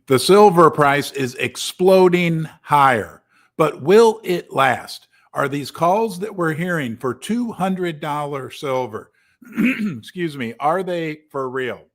The silver price is exploding higher, but will it last? Are these calls that we're hearing for $200 silver, excuse me, are they for real?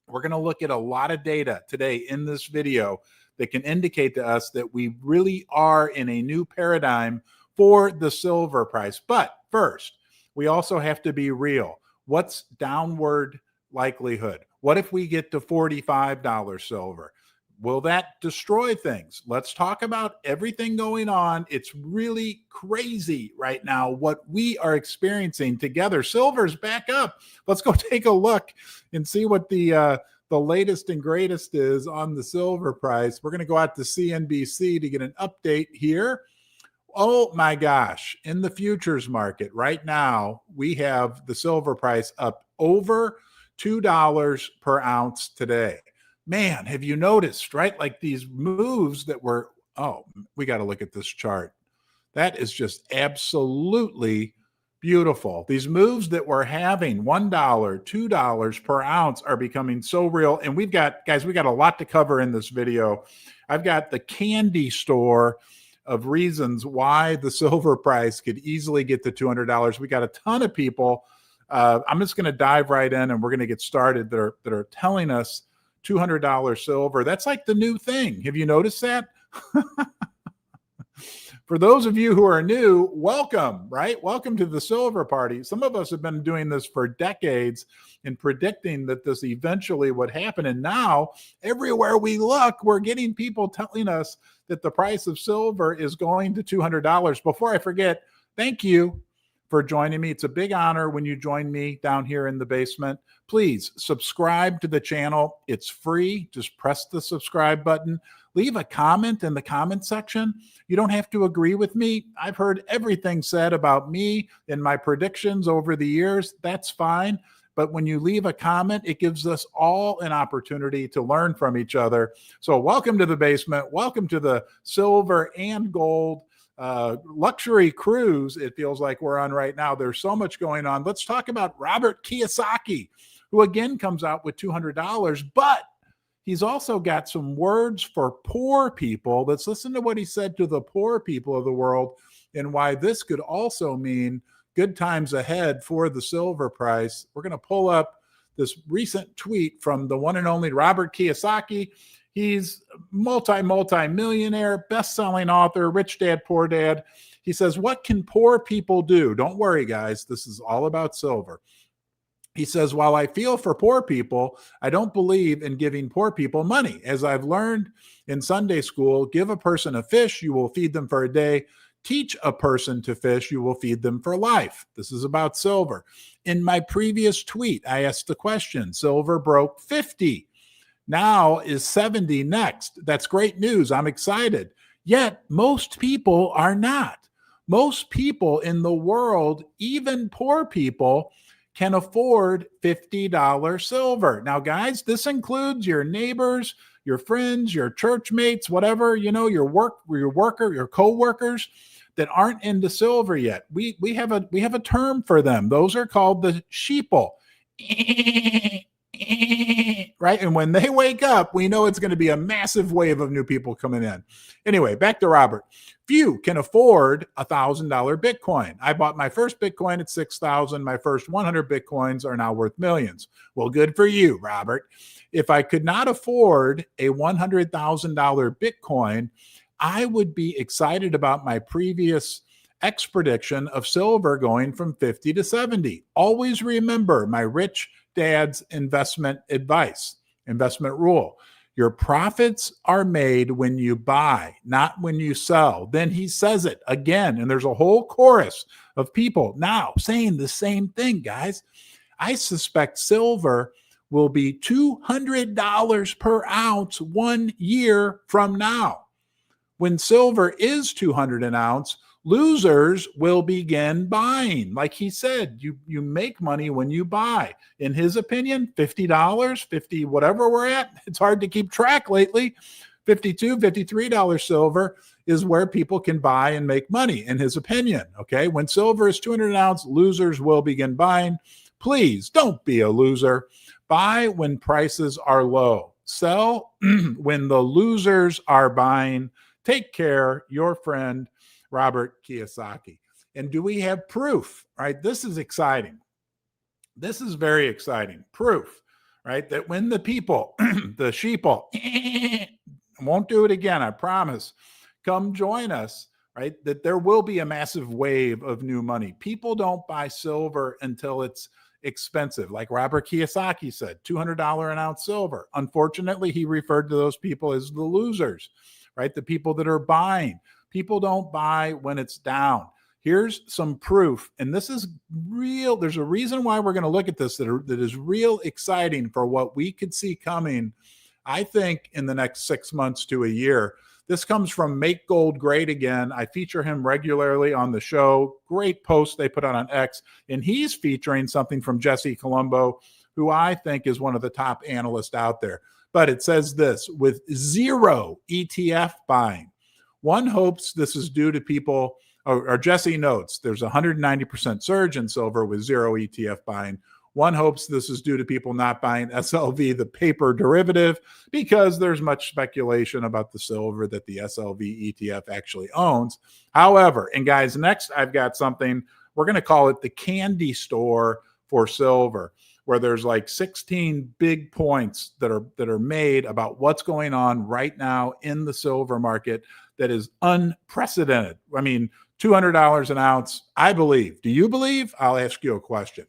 We're going to look at a lot of data today in this video that can indicate to us that we really are in a new paradigm for the silver price. But first, we also have to be real. What's downward likelihood? What if we get to $45 silver? Will that destroy things? Let's talk about everything going on. It's really crazy right now what we are experiencing together. Silver's back up. Let's go take a look and see what the latest and greatest is on the silver price. We're going to go out to CNBC to get an update here. Oh my gosh, in the futures market right now, we have the silver price up over $2 per ounce today. Man, have you noticed, right? Like these moves that were, oh, we got to look at this chart. That is just absolutely beautiful. These moves that we're having, $1, $2 per ounce are becoming so real. And we've got, guys, we got a lot to cover in this video. I've got the candy store of reasons why the silver price could easily get to $200. We got a ton of people. I'm just going to dive right in and we're going to get started that are telling us $200 silver. That's like the new thing. Have you noticed that? For those of you who are new, welcome, right? Welcome to the silver party. Some of us have been doing this for decades and predicting that this eventually would happen. And now everywhere we look, we're getting people telling us that the price of silver is going to $200. Before I forget, thank you for joining me. It's a big honor when you join me down here in the basement. Please subscribe to the channel. It's free. Just press the subscribe button. Leave a comment in the comment section. You don't have to agree with me. I've heard everything said about me and my predictions over the years. That's fine. But when you leave a comment, it gives us all an opportunity to learn from each other. So welcome to the basement. Welcome to the silver and gold luxury cruise. It feels like we're on right now. There's so much going on. Let's talk about Robert Kiyosaki, who again comes out with $200, but he's also got some words for poor people. Let's listen to what he said to the poor people of the world and why this could also mean good times ahead for the silver price. We're going to pull up this recent tweet from the one and only Robert Kiyosaki. He's multi-millionaire, best-selling author, Rich Dad, Poor Dad. He says, what can poor people do? Don't worry, guys. This is all about silver. He says, while I feel for poor people, I don't believe in giving poor people money. As I've learned in Sunday school, give a person a fish, you will feed them for a day. Teach a person to fish, you will feed them for life. This is about silver. In my previous tweet, I asked the question, silver broke 50. Now is 70 next. That's great news. I'm excited. Yet most people are not. Most people in the world, even poor people, can afford $50 silver. Now, guys, this includes your neighbors, your friends, your church mates, whatever, you know, your worker, your co-workers that aren't into silver yet. We have a term for them. Those are called the sheeple. Right? And when they wake up, we know it's going to be a massive wave of new people coming in. Anyway, back to Robert. Few can afford $1,000 Bitcoin. I bought my first Bitcoin at 6,000. My first 100 Bitcoins are now worth millions. Well, good for you, Robert. If I could not afford a $100,000 Bitcoin, I would be excited about my previous X prediction of silver going from 50 to 70. Always remember my Rich Dad's investment advice, investment rule. Your profits are made when you buy, not when you sell. Then he says it again, and there's a whole chorus of people now saying the same thing, guys. I suspect silver will be $200 per ounce 1 year from now. When silver is $200 an ounce, losers will begin buying. Like he said, you make money when you buy. In his opinion, $50, 50, whatever we're at, it's hard to keep track lately. $52, $53 silver is where people can buy and make money, in his opinion. Okay, when silver is 200 an ounce, losers will begin buying. Please don't be a loser. Buy when prices are low. sell when the losers are buying. Take care, your friend, Robert Kiyosaki. And do we have proof, right? This is exciting. This is very exciting. Proof, right? That when the people, the sheeple, won't do it again, I promise, come join us, right? That there will be a massive wave of new money. People don't buy silver until it's expensive. Like Robert Kiyosaki said, $200 an ounce silver. Unfortunately, he referred to those people as the losers, right? The people that are buying. People don't buy when it's down. Here's some proof, and this is real. There's a reason why we're going to look at this that is real exciting for what we could see coming, I think, in the next 6 months to a year. This comes from Make Gold Great Again. I feature him regularly on the show. Great post they put on X, and he's featuring something from Jesse Colombo, who I think is one of the top analysts out there. But it says this: with zero ETF buying, one hopes this is due to people, or Jesse notes, there's a 190% surge in silver with zero ETF buying. One hopes this is due to people not buying SLV, the paper derivative, because there's much speculation about the silver that the SLV ETF actually owns. However, and guys, next I've got something, we're going to call it the candy store for silver, where there's like 16 big points that are made about what's going on right now in the silver market that is unprecedented. I mean, $200 an ounce, I believe. Do you believe? I'll ask you a question.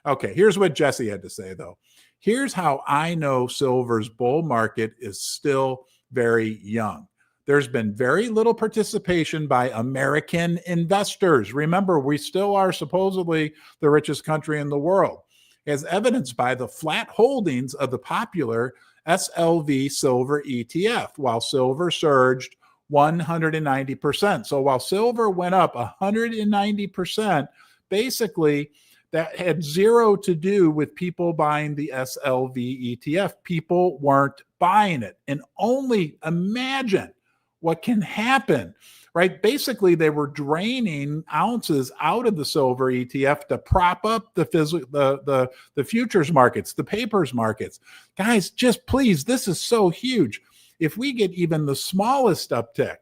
Okay, here's what Jesse had to say, though. Here's how I know silver's bull market is still very young. There's been very little participation by American investors. Remember, we still are supposedly the richest country in the world, as evidenced by the flat holdings of the popular SLV silver ETF, while silver surged 190%. So while silver went up 190%, basically that had zero to do with people buying the SLV ETF. People weren't buying it. And only imagine what can happen, right? Basically, they were draining ounces out of the silver ETF to prop up the futures markets, the papers markets. Guys, just please, this is so huge. If we get even the smallest uptick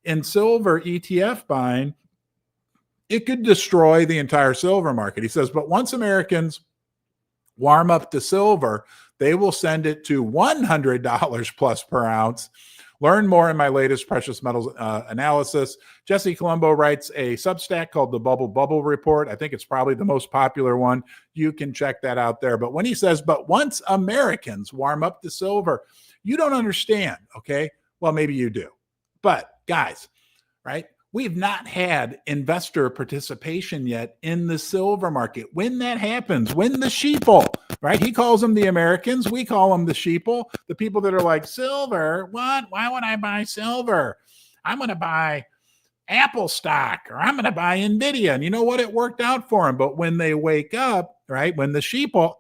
in silver ETF buying, it could destroy the entire silver market. He says, but once Americans warm up to silver, they will send it to $100 plus per ounce. Learn more in my latest precious metals analysis. Jesse Colombo writes a Substack called the Bubble Report. I think it's probably the most popular one. You can check that out there. But when he says, but once Americans warm up to silver, you don't understand, okay? Well, maybe you do. But guys, right? We've not had investor participation yet in the silver market. When that happens, when the sheeple, right? He calls them the Americans. We call them the sheeple. The people that are like, silver, what? Why would I buy silver? I'm going to buy Apple stock, or I'm going to buy NVIDIA. And you know what? It worked out for them. But when they wake up, right? When the sheeple,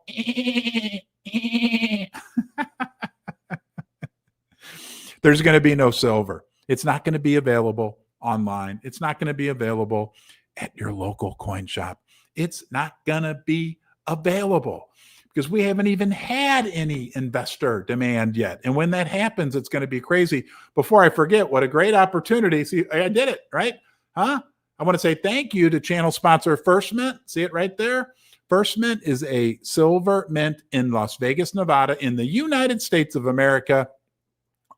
there's going to be no silver. It's not going to be available online. It's not going to be available at your local coin shop. It's not going to be available because we haven't even had any investor demand yet. And when that happens, it's going to be crazy. Before I forget, what a great opportunity. See, I did it, right? Huh? I want to say thank you to channel sponsor First Mint. See it right there? First Mint is a silver mint in Las Vegas, Nevada, in the United States of America,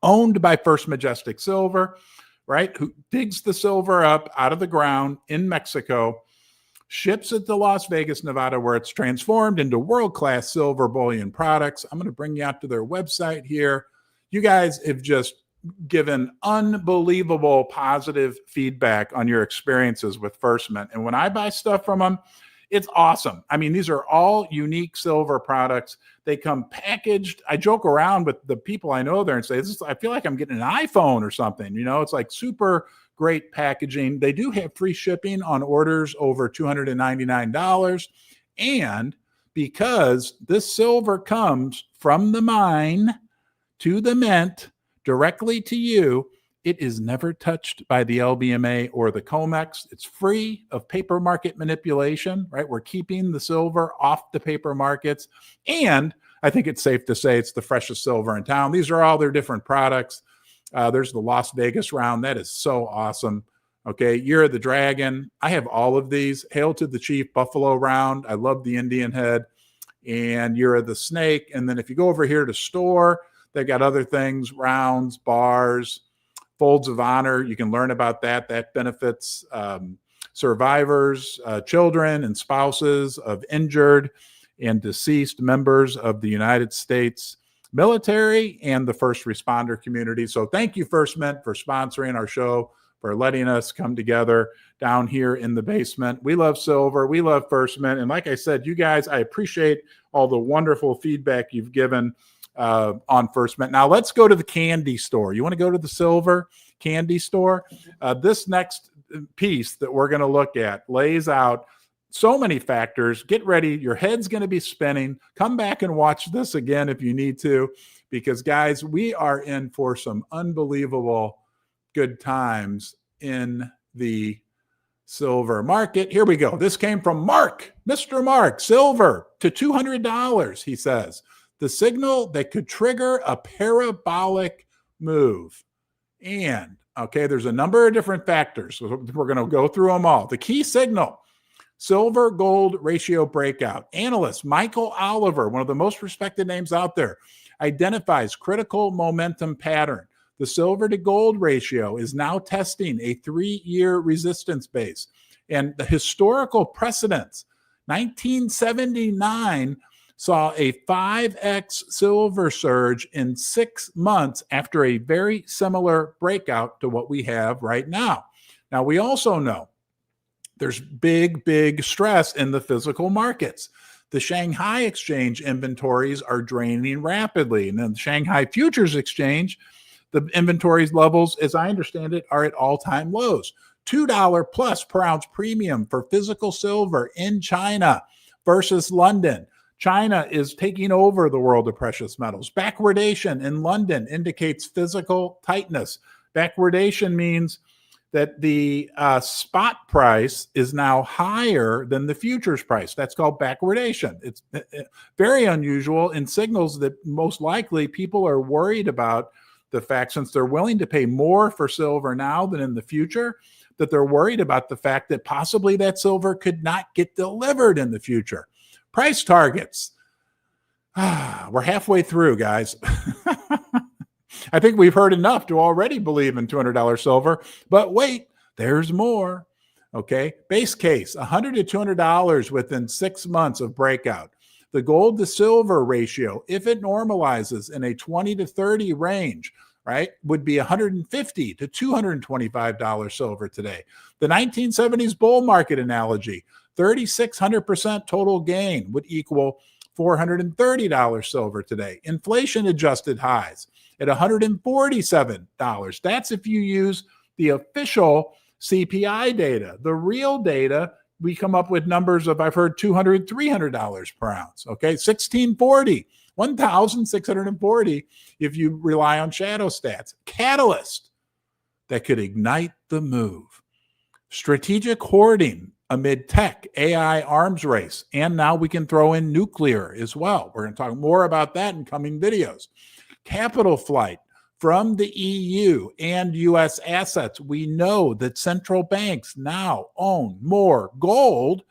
owned by First Majestic Silver, right? Who digs the silver up out of the ground in Mexico, ships it to Las Vegas, Nevada, where it's transformed into world-class silver bullion products. I'm going to bring you out to their website here. You guys have just given unbelievable positive feedback on your experiences with First Mint. And when I buy stuff from them, it's awesome. I mean, these are all unique silver products. They come packaged. I joke around with the people I know there and say, I feel like I'm getting an iPhone or something. You know, it's like super great packaging. They do have free shipping on orders over $299. And because this silver comes from the mine to the mint directly to you, it is never touched by the LBMA or the COMEX. It's free of paper market manipulation, right? We're keeping the silver off the paper markets. And I think it's safe to say it's the freshest silver in town. These are all their different products. There's the Las Vegas round. That is so awesome. Okay, Year of the Dragon. I have all of these. Hail to the Chief Buffalo round. I love the Indian head. And Year of the Snake. And then if you go over here to store, they got other things, rounds, bars, folds of honor. You can learn about that. That benefits survivors, children and spouses of injured and deceased members of the United States military and the first responder community. So thank you, First Mint, for sponsoring our show, for letting us come together down here in the basement. We love silver. We love First Mint. And like I said, you guys, I appreciate all the wonderful feedback you've given on First Mint. Now let's go to the candy store. You want to go to the silver candy store? This next piece that we're going to look at lays out so many factors. Get ready. Your head's going to be spinning. Come back and watch this again if you need to, because guys, we are in for some unbelievable good times in the silver market. Here we go. This came from Mark, Mr. Mark. Silver to $200, he says. The signal that could trigger a parabolic move. And, okay, there's a number of different factors. So we're going to go through them all. The key signal, silver gold ratio breakout. Analyst Michael Oliver, one of the most respected names out there, identifies critical momentum pattern. The silver to gold ratio is now testing a 3-year resistance base. And the historical precedents, 1979 saw a 5x silver surge in 6 months after a very similar breakout to what we have right now. Now, we also know there's big stress in the physical markets. The Shanghai Exchange inventories are draining rapidly. And then the Shanghai Futures Exchange, the inventories levels, as I understand it, are at all-time lows. $2 plus per ounce premium for physical silver in China versus London. China is taking over the world of precious metals. Backwardation in London indicates physical tightness. Backwardation means that the spot price is now higher than the futures price. That's called backwardation. It's very unusual and signals that most likely people are worried about the fact, since they're willing to pay more for silver now than in the future, that they're worried about the fact that possibly that silver could not get delivered in the future. Price targets. We're halfway through, guys. I think we've heard enough to already believe in $200 silver, but wait, there's more. Okay, base case, $100 to $200 within 6 months of breakout. The gold to silver ratio, if it normalizes in a 20 to 30 range, right, would be $150 to $225 silver today. The 1970s bull market analogy, 3,600% total gain would equal $430 silver today. Inflation adjusted highs at $147. That's if you use the official CPI data. The real data, we come up with numbers of, I've heard, $200, $300 per ounce. Okay, 1640, 1,640 if you rely on shadow stats. Catalyst that could ignite the move. Strategic hoarding amid tech, AI arms race, and now we can throw in nuclear as well. We're going to talk more about that in coming videos. Capital flight from the EU and U.S. assets. We know that central banks now own more gold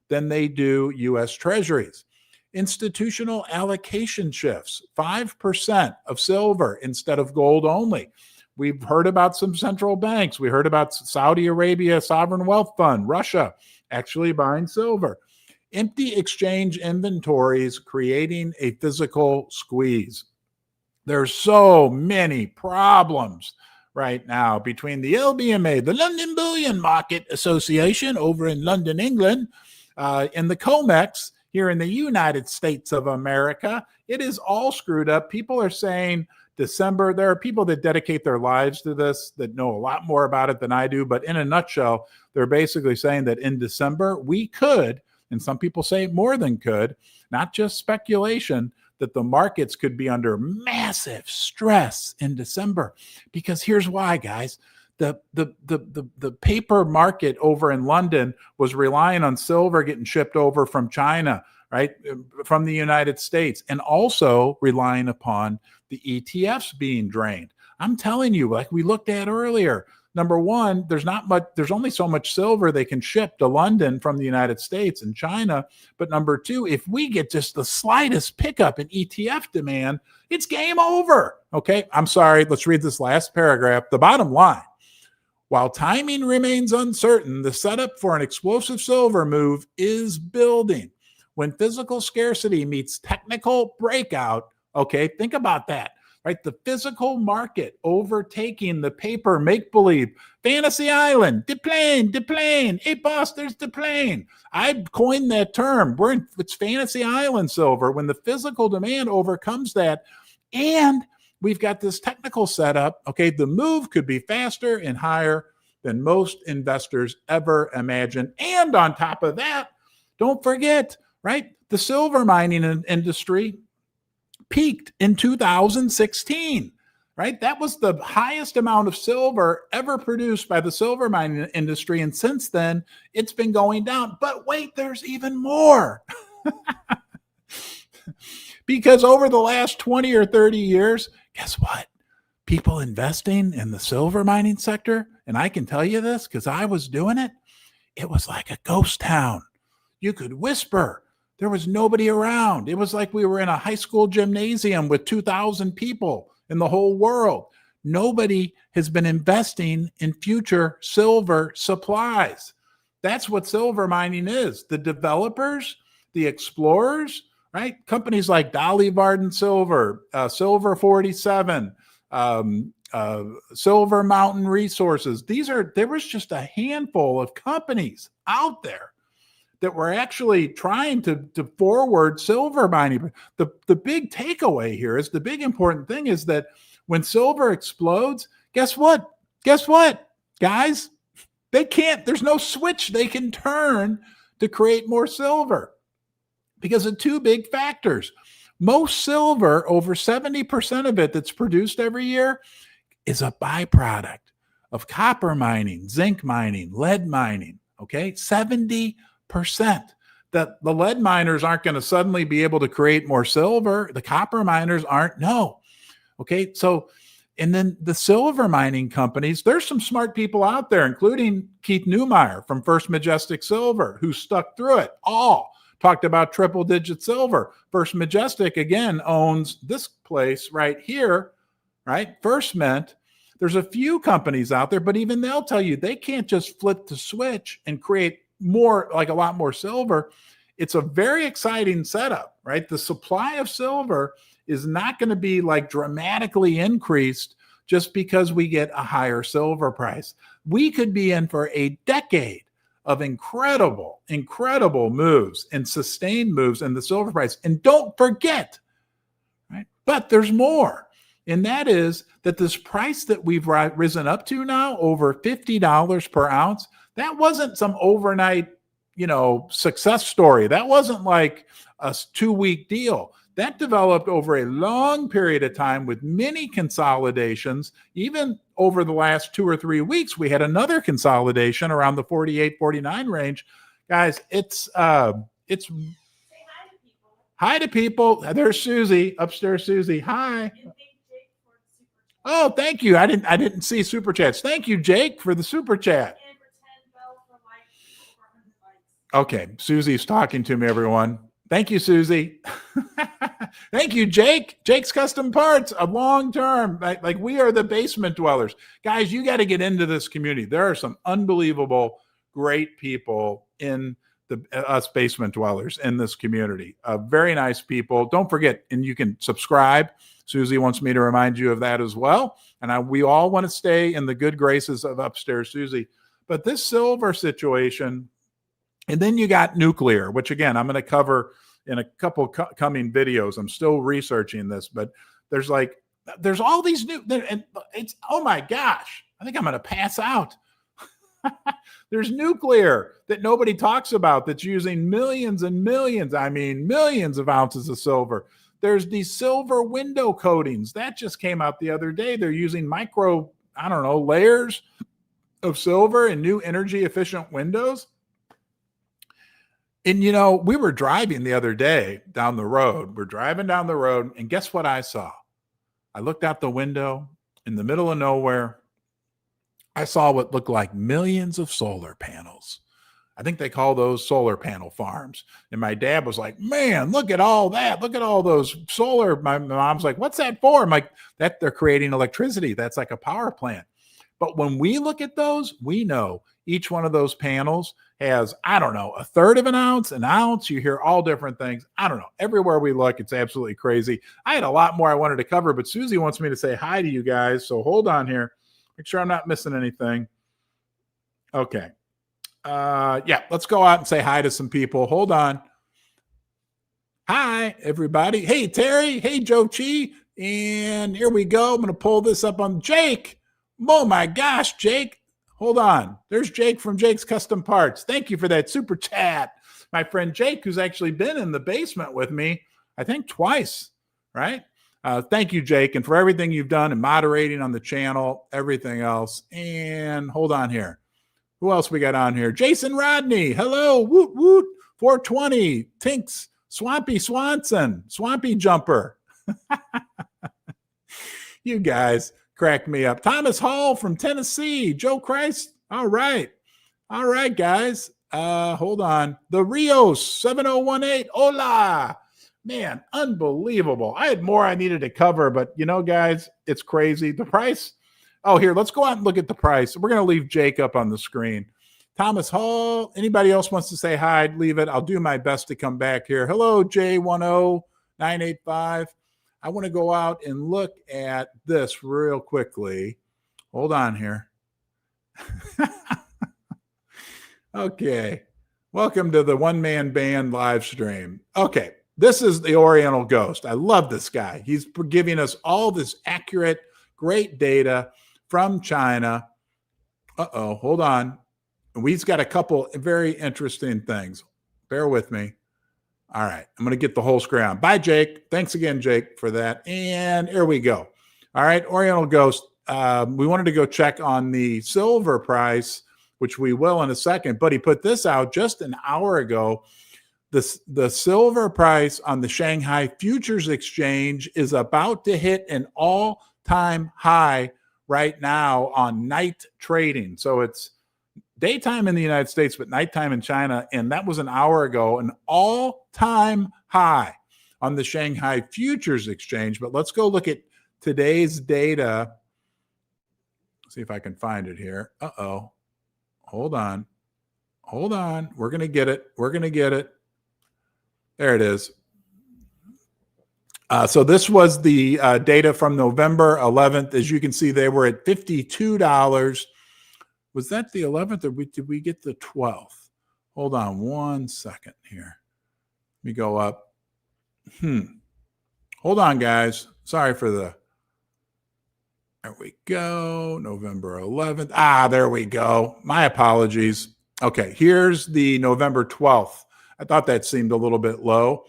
than they do U.S. treasuries. Institutional allocation shifts, 5% of silver instead of gold only. We've heard about some central banks. We heard about Saudi Arabia Sovereign Wealth Fund, Russia actually buying silver. Empty exchange inventories creating a physical squeeze. There's so many problems right now between the LBMA, the London Bullion Market Association over in London, England, and the COMEX here in the United States of America. It is all screwed up. People are saying December, there are people that dedicate their lives to this that know a lot more about it than I do. But in a nutshell, they're basically saying that in December, we could, and some people say more than could, not just speculation, that the markets could be under massive stress in December. Because here's why, guys. The paper market over in London was relying on silver getting shipped over from China right, from the United States, and also relying upon the ETFs being drained. I'm telling you, like we looked at earlier, number one, there's only so much silver they can ship to London from the United States and China. But number two, if we get just the slightest pickup in ETF demand, it's game over. Okay, I'm sorry. Let's read this last paragraph. The bottom line: while timing remains uncertain, the setup for an explosive silver move is building. When physical scarcity meets technical breakout, okay, think about that, right? The physical market overtaking the paper make-believe. Fantasy Island, deplane. Hey, boss, there's deplane. I coined that term. It's Fantasy Island silver. When the physical demand overcomes that, and we've got this technical setup, okay, the move could be faster and higher than most investors ever imagined. And on top of that, don't forget, right, the silver mining industry peaked in 2016, right? That was the highest amount of silver ever produced by the silver mining industry. And since then, it's been going down. But wait, there's even more. Because over the last 20 or 30 years, guess what? People investing in the silver mining sector, and I can tell you this because I was doing it, it was like a ghost town. You could whisper. There was nobody around. It was like we were in a high school gymnasium with 2,000 people in the whole world. Nobody has been investing in future silver supplies. That's what silver mining is. The developers, the explorers, right? Companies like Dolly Varden Silver, Silver 47, Silver Mountain Resources. There was just a handful of companies out there that were actually trying to forward silver mining. The big takeaway here is, the big important thing is that when silver explodes, guess what? Guess what, guys? There's no switch they can turn to create more silver because of two big factors. Most silver, over 70% of it that's produced every year, is a byproduct of copper mining, zinc mining, lead mining, okay? 70%. That the lead miners aren't going to suddenly be able to create more silver. The copper miners aren't. No. Okay. So, and then the silver mining companies, there's some smart people out there, including Keith Neumeyer from First Majestic Silver, who stuck through it all. Talked about triple digit silver. First Majestic, again, owns this place right here, right? First Mint. There's a few companies out there, but even they'll tell you they can't just flip the switch and create more, like a lot more silver. It's a very exciting setup, right? The supply of silver is not going to be like dramatically increased just because we get a higher silver price. We could be in for a decade of incredible moves and sustained moves in the silver price. And don't forget, right? But there's more. And that is that this price that we've risen up to now, over $50 per ounce, that wasn't some overnight, success story. That wasn't like a 2-week deal. That developed over a long period of time with many consolidations. Even over the last 2 or 3 weeks, we had another consolidation around the 48, 49 range. Guys, it's hi to people. There's Susie, upstairs Susie. Hi. Oh, thank you. I didn't see super chats. Thank you, Jake, for the super chat. Okay, Susie's talking to me, everyone. Thank you, Susie. Thank you, Jake. Jake's Custom Parts, a long term. Like we are the basement dwellers. Guys, you got to get into this community. There are some unbelievable, great people in us basement dwellers in this community. Very nice people. Don't forget, and you can subscribe. Susie wants me to remind you of that as well. And we all want to stay in the good graces of upstairs Susie. But this silver situation, and then you got nuclear, which again, I'm going to cover in a couple coming videos. I'm still researching this, but there's all these new, and it's, oh my gosh, I think I'm going to pass out. There's nuclear that nobody talks about that's using millions and millions, millions of ounces of silver. There's these silver window coatings that just came out the other day. They're using micro, layers of silver in new energy efficient windows. And, you know, we were driving the other day down the road. We're driving down the road, and guess what I saw? I looked out the window in the middle of nowhere. I saw what looked like millions of solar panels. I think they call those solar panel farms. And my dad was like, man, look at all that. Look at all those solar. My mom's like, what's that for? I'm like, that they're creating electricity. That's like a power plant. But when we look at those, we know each one of those panels has, I don't know, a third of an ounce, an ounce. You hear all different things. I don't know. Everywhere we look, it's absolutely crazy. I had a lot more I wanted to cover, but Susie wants me to say hi to you guys. So hold on here. Make sure I'm not missing anything. Okay. Yeah, let's go out and say hi to some people. Hold on. Hi, everybody. Hey, Terry. Hey, Joe Chi. And here we go. I'm going to pull this up on Jake. Oh, my gosh, Jake. Hold on. There's Jake from Jake's Custom Parts. Thank you for that super chat. My friend Jake, who's actually been in the basement with me, I think twice, right? Thank you, Jake, and for everything you've done and moderating on the channel, everything else. And hold on here. Who else we got on here? Jason Rodney. Hello. Woot, woot. 420. Tinks. Swampy Swanson. Swampy Jumper. You guys crack me up. Thomas Hall from Tennessee. Joe Christ. All right. All right, guys. Hold on. The Rios 7018. Hola. Man, unbelievable. I had more I needed to cover, but you know, guys, it's crazy. The price. Oh, here, let's go out and look at the price. We're going to leave Jake up on the screen. Thomas Hall. Anybody else wants to say hi? Leave it. I'll do my best to come back here. Hello, J10985. I want to go out and look at this real quickly. Hold on here. Okay. Welcome to the one-man band live stream. Okay. This is the Oriental Ghost. I love this guy. He's giving us all this accurate, great data from China. Uh-oh, hold on. We've got a couple very interesting things. Bear with me. All right, I'm going to get the whole screen on. Bye, Jake. Thanks again, Jake, for that. And here we go. All right, Oriental Ghost. We wanted to go check on the silver price, which we will in a second, but he put this out just an hour ago. The silver price on the Shanghai Futures Exchange is about to hit an all-time high right now on night trading. So it's daytime in the United States, but nighttime in China. And that was an hour ago, an all-time high on the Shanghai Futures Exchange. But let's go look at today's data. See if I can find it here. Uh-oh. Hold on. Hold on. We're going to get it. We're going to get it. There it is. So this was the data from November 11th. As you can see, they were at $52. Was that the 11th or did we get the 12th? Hold on one second here. Let me go up. Hold on, guys. Sorry for the... There we go. November 11th. There we go. My apologies. Okay, here's the November 12th. I thought that seemed a little bit low.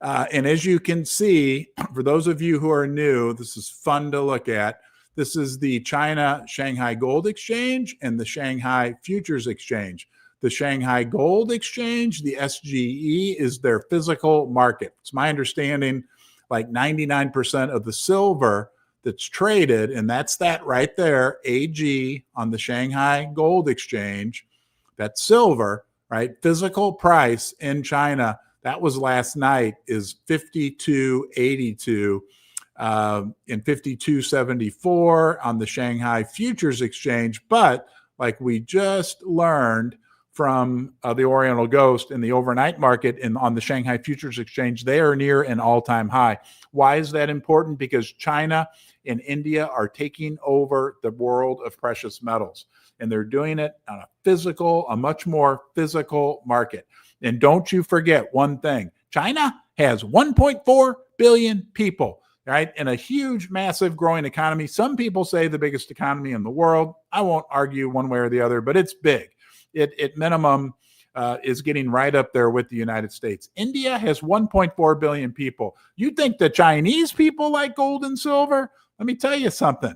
And as you can see, for those of you who are new, this is fun to look at. This is the China Shanghai Gold Exchange and the Shanghai Futures Exchange. The Shanghai Gold Exchange, the SGE, is their physical market. It's my understanding like 99% of the silver that's traded, and that's that right there, AG on the Shanghai Gold Exchange, that's silver, right? Physical price in China, that was last night, is 52.82 and 52.74 on the Shanghai Futures Exchange. But like we just learned from the Oriental Ghost in the overnight market and on the Shanghai Futures Exchange, they are near an all-time high. Why is that important? Because China and India are taking over the world of precious metals, and they're doing it on a much more physical market. And don't you forget one thing, China has 1.4 billion people, right? And a huge, massive growing economy. Some people say the biggest economy in the world. I won't argue one way or the other, but it's big. It at minimum is getting right up there with the United States. India has 1.4 billion people. You think the Chinese people like gold and silver? Let me tell you something.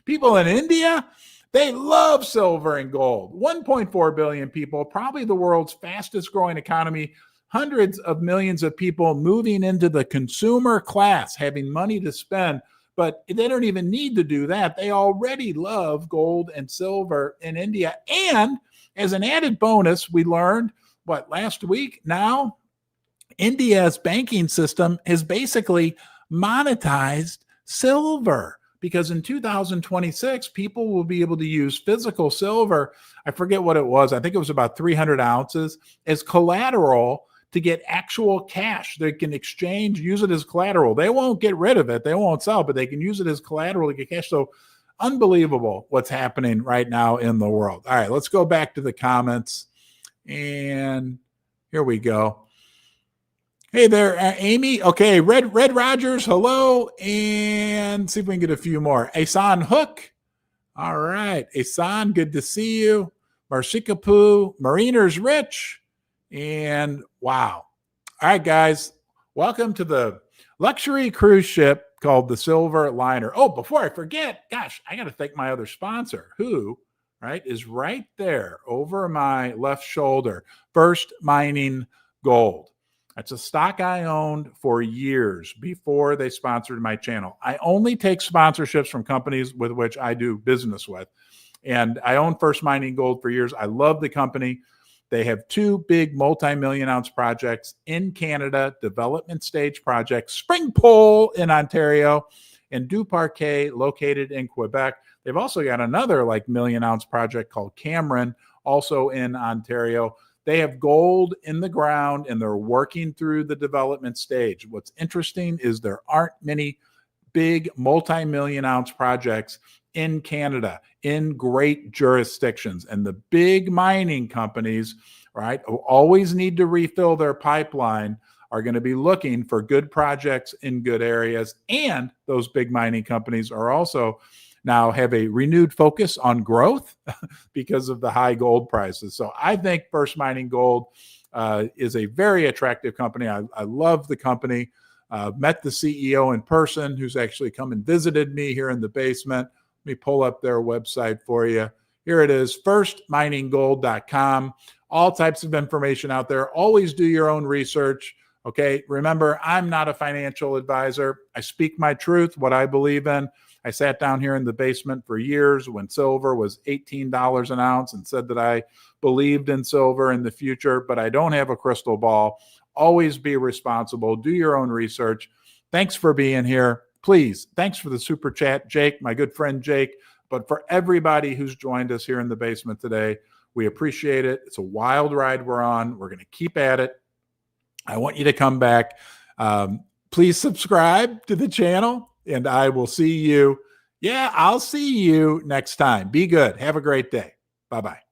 People in India, They love silver and gold. 1.4 billion people, probably the world's fastest growing economy, hundreds of millions of people moving into the consumer class, having money to spend. But they don't even need to do that. They already love gold and silver in India. And as an added bonus, we learned last week now, India's banking system has basically monetized silver, because in 2026, people will be able to use physical silver. I forget what it was. I think it was about 300 ounces as collateral to get actual cash. They can exchange, use it as collateral. They won't get rid of it. They won't sell, but they can use it as collateral to get cash. So unbelievable what's happening right now in the world. All right, let's go back to the comments. And here we go. Hey there, Amy. Okay, Red Rogers, hello. And see if we can get a few more. Asan Hook. All right. Asan, good to see you. Marshikapu, Mariners Rich. And wow. All right, guys. Welcome to the luxury cruise ship called the Silver Liner. Oh, before I forget, gosh, I got to thank my other sponsor, who, right, is right there over my left shoulder. First Mining Gold. That's a stock I owned for years before they sponsored my channel. I only take sponsorships from companies with which I do business with. And I owned First Mining Gold for years. I love the company. They have two big multi-million ounce projects in Canada, development stage projects, Spring Pole in Ontario and Du Parquet located in Quebec. They've also got another million ounce project called Cameron, also in Ontario. They have gold in the ground and they're working through the development stage. What's interesting is there aren't many big multi-million ounce projects in Canada, in great jurisdictions. And the big mining companies, right, who always need to refill their pipeline, are going to be looking for good projects in good areas. And those big mining companies are also now have a renewed focus on growth because of the high gold prices. So I think First Mining Gold is a very attractive company. I love the company. Met the CEO in person, who's actually come and visited me here in the basement. Let me pull up their website for you. Here it is, firstmininggold.com. All types of information out there. Always do your own research. Okay, remember, I'm not a financial advisor. I speak my truth, what I believe in. I sat down here in the basement for years when silver was $18 an ounce and said that I believed in silver in the future, but I don't have a crystal ball. Always be responsible. Do your own research. Thanks for being here. Please, thanks for the super chat, Jake, my good friend Jake. But for everybody who's joined us here in the basement today, we appreciate it. It's a wild ride we're on. We're going to keep at it. I want you to come back. Please subscribe to the channel, and I will see you. Yeah, I'll see you next time. Be good. Have a great day. Bye-bye.